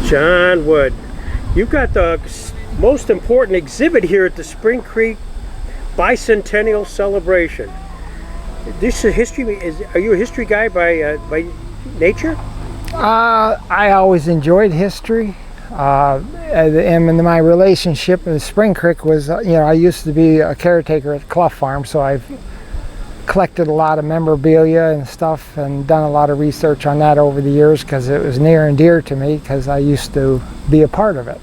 John Wood. You've got the most important exhibit here at the Spring Creek Bicentennial Celebration. This is history. Are you a history guy by nature? I always enjoyed history, and my relationship with Spring Creek was, I used to be a caretaker at Clough Farm, so I've collected a lot of memorabilia and stuff and done a lot of research on that over the years because it was near and dear to me because I used to be a part of it.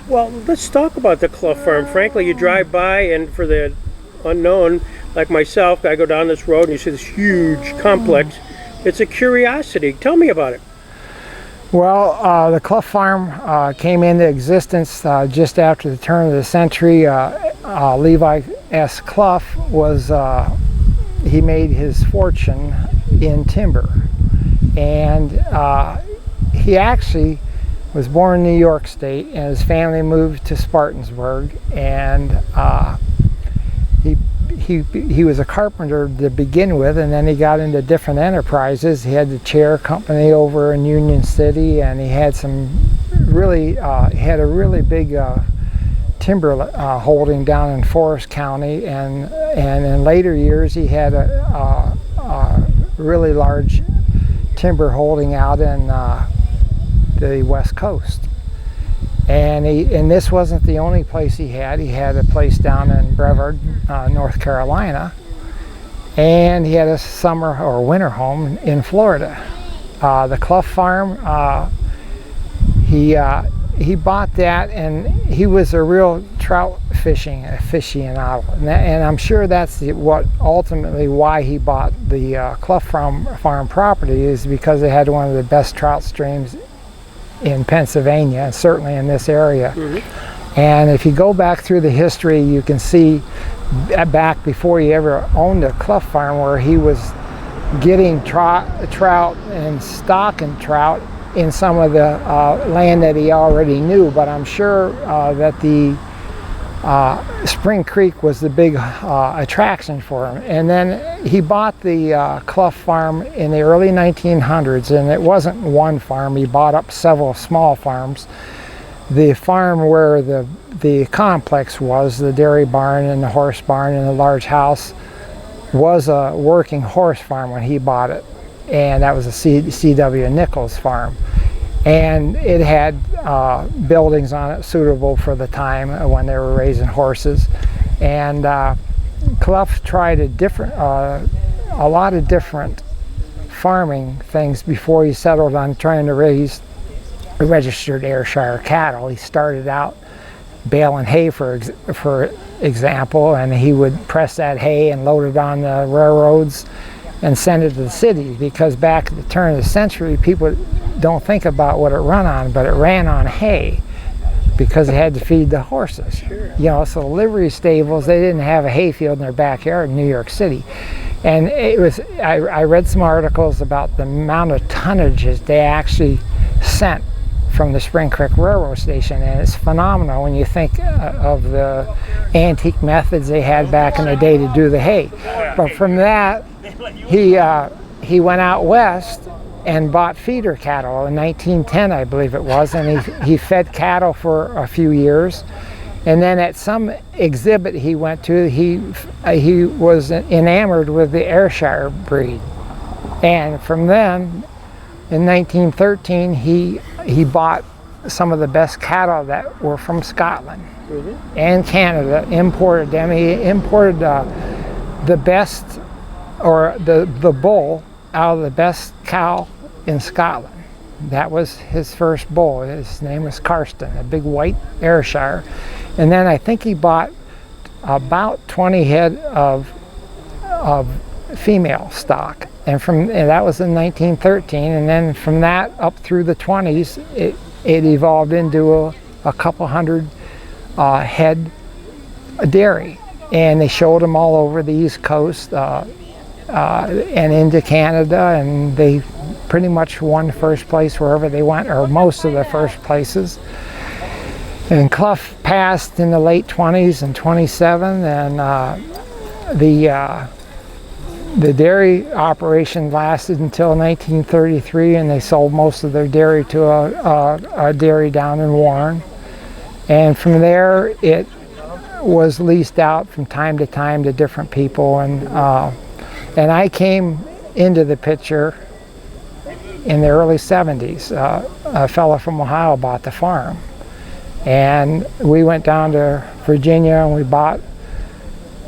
Well, let's talk about the Clough Farm. Frankly, you drive by, and for the unknown, like myself, I go down this road and you see this huge complex. It's a curiosity. Tell me about it. Well, the Clough Farm came into existence just after the turn of the century. Levi S. Clough was, he made his fortune in timber. And he actually was born in New York State, and his family moved to Spartansburg, and he was a carpenter to begin with, and then he got into different enterprises. He had the chair company over in Union City, and he had some really, he had a really big timber holding down in Forest County, and in later years he had a really large timber holding out in the West Coast. And this wasn't the only place he had. He had a place down in Brevard, North Carolina, and he had a summer or winter home in Florida. The Clough Farm, he bought that, and he was a real trout fishing aficionado, and I'm sure that's what ultimately why he bought the Clough Farm property, is because it had one of the best trout streams in Pennsylvania, and certainly in this area. Mm-hmm. And if you go back through the history, you can see back before he ever owned a Clough Farm where he was getting trout and stocking trout in some of the land that he already knew. But I'm sure that the Spring Creek was the big attraction for him. And then he bought the Clough Farm in the early 1900s, and it wasn't one farm. He bought up several small farms. The farm where the complex was, the dairy barn and the horse barn and the large house, was a working horse farm when he bought it, and that was a C.W. Nichols farm. And it had buildings on it suitable for the time when they were raising horses. And Clough tried a lot of different farming things before he settled on trying to raise registered Ayrshire cattle. He started out baling hay, for example, and he would press that hay and load it on the railroads and send it to the city, because back at the turn of the century, people don't think about what it ran on, but it ran on hay because they had to feed the horses. Sure. So livery stables, they didn't have a hay field in their backyard in New York City. And it was, I read some articles about the amount of tonnages they actually sent from the Spring Creek Railroad Station, and it's phenomenal when you think of the antique methods they had back in the day to do the hay. But from that, he went out west and bought feeder cattle in 1910, I believe it was, and he fed cattle for a few years. And then at some exhibit he went to, he was enamored with the Ayrshire breed. And from then, in 1913, he bought some of the best cattle that were from Scotland. Mm-hmm. And Canada, imported them. He imported the best, or the bull out of the best cow in Scotland. That was his first bull. His name was Karsten, a big white Ayrshire. And then I think he bought about 20 head of female stock. And that was in 1913, and then from that up through the 20s, it evolved into a couple hundred head dairy. And they showed them all over the East Coast and into Canada, and they pretty much won first place wherever they went, or most of the first places. And Clough passed in the late 20s and 27, and the dairy operation lasted until 1933, and they sold most of their dairy to a dairy down in Warren. And from there, it was leased out from time to time to different people. And I came into the picture in the early 70s. A fellow from Ohio bought the farm. And we went down to Virginia and we bought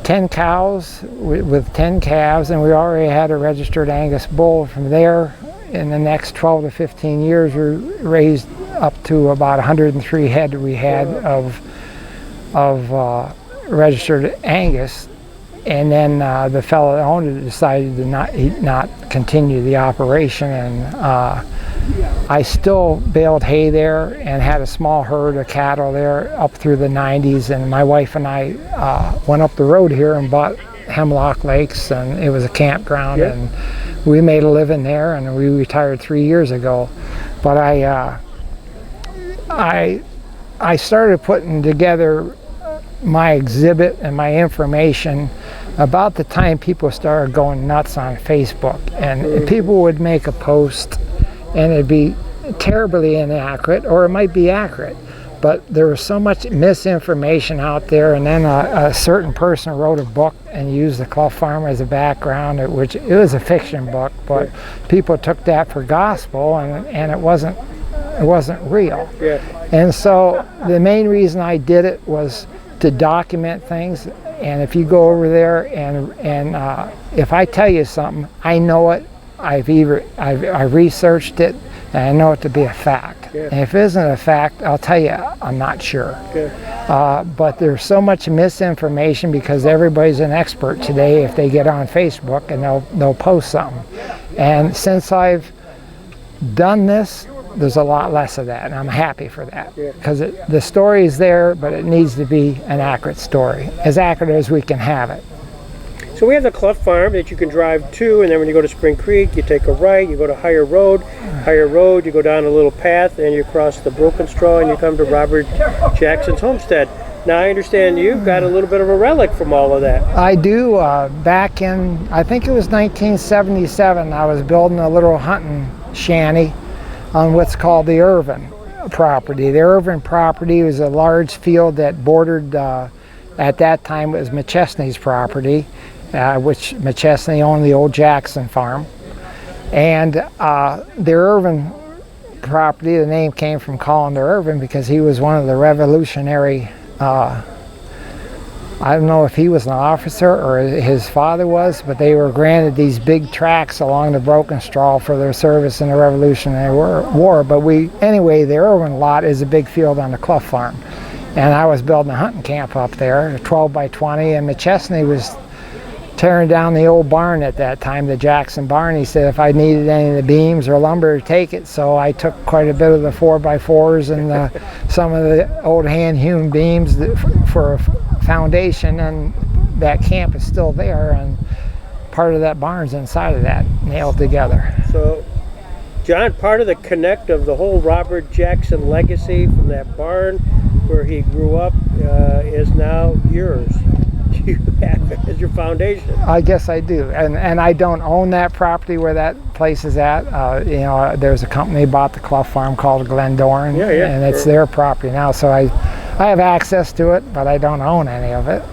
10 cows with 10 calves, and we already had a registered Angus bull. From there, in the next 12 to 15 years, we raised up to about 103 head we had of registered Angus. And then the fellow that owned it decided to not continue the operation, and I still baled hay there and had a small herd of cattle there up through the 90s. And my wife and I went up the road here and bought Hemlock Lakes, and it was a campground. Yep. And we made a living there, and we retired 3 years ago. But I started putting together my exhibit and my information about the time people started going nuts on Facebook. And people would make a post and it'd be terribly inaccurate, or it might be accurate, but there was so much misinformation out there. And then a certain person wrote a book and used the Clough Farm as a background, which it was a fiction book, but people took that for gospel, and it wasn't real. Yeah. And so the main reason I did it was to document things. And if you go over there and if I tell you something, I know it. I've researched it, and I know it to be a fact. Yeah. And if it isn't a fact, I'll tell you I'm not sure. Yeah. But there's so much misinformation because everybody's an expert today if they get on Facebook and they'll post something. And since I've done this, there's a lot less of that, and I'm happy for that, because the story is there, but it needs to be an accurate story, as accurate as we can have it. So we have the Clough Farm that you can drive to, and then when you go to Spring Creek, you take a right, you go to Higher Road, you go down a little path, and you cross the Broken Straw, and you come to Robert Jackson's homestead. Now I understand you've got a little bit of a relic from all of that. I do. Back in, I think it was 1977, I was building a little hunting shanty on what's called the Irvin property. The Irvin property was a large field that bordered, at that time it was McChesney's property, which McChesney owned the old Jackson farm. And the Irvin property, the name came from Colander Irvin because he was one of the revolutionary, I don't know if he was an officer or his father was, but they were granted these big tracts along the Broken Straw for their service in the Revolutionary War. But anyway, the Irvin lot is a big field on the Clough Farm. And I was building a hunting camp up there, 12 by 20, and McChesney was tearing down the old barn at that time, the Jackson barn. He said if I needed any of the beams or lumber to take it, so I took quite a bit of the 4x4s and some of the old hand-hewn beams for a foundation, and that camp is still there, and part of that barn's inside of that, nailed together. So, John, part of the connect of the whole Robert Jackson legacy from that barn where he grew up is now yours. You have it as your foundation. I guess I do, and I don't own that property where that place is at. There's a company bought the Clough Farm called Glendoran, and it's their property now. So I have access to it, but I don't own any of it.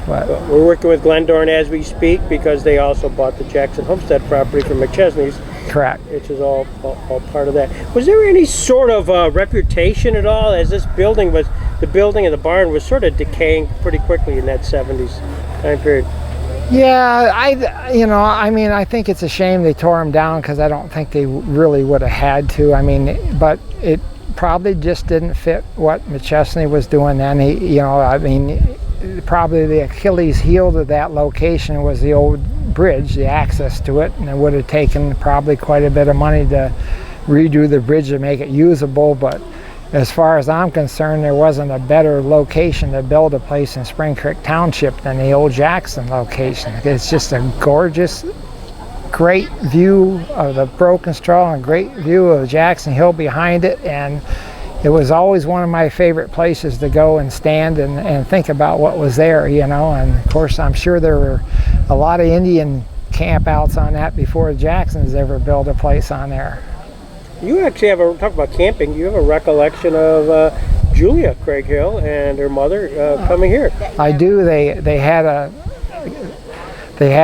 But we're working with Glendoran as we speak because they also bought the Jackson Homestead property from McChesney's. Correct. Which is all part of that. Was there any sort of reputation at all as the building and the barn was sort of decaying pretty quickly in that 70s time period? Yeah, I think it's a shame they tore them down because I don't think they really would have had to. But it probably just didn't fit what McChesney was doing then. Probably the Achilles heel to that location was the old bridge, the access to it, and it would have taken probably quite a bit of money to redo the bridge to make it usable. But as far as I'm concerned, there wasn't a better location to build a place in Spring Creek Township than the old Jackson location. It's just a gorgeous, great view of the Broken Straw and a great view of Jackson Hill behind it, and it was always one of my favorite places to go and stand and think about what was there, and of course I'm sure there were a lot of Indian campouts on that before the Jacksons ever built a place on there. You actually have talk about camping. You have a recollection of Julia Craig Hill and her mother coming here. I do. They had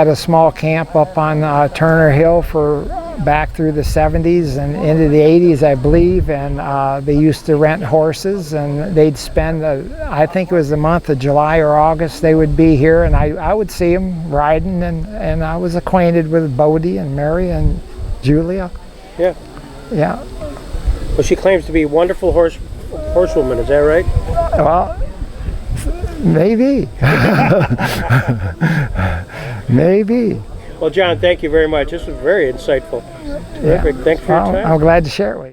a small camp up on Turner Hill for back through the 70s and into the 80s, I believe, and they used to rent horses, and they'd spend, I think it was the month of July or August, they would be here, and I would see them riding, and I was acquainted with Bodie and Mary and Julia. Yeah. Yeah. Well, she claims to be a wonderful horsewoman. Is that right? Well, maybe. Maybe. Well, John, thank you very much. This was very insightful. Terrific. Yeah. Thanks for your time. I'm glad to share it with you.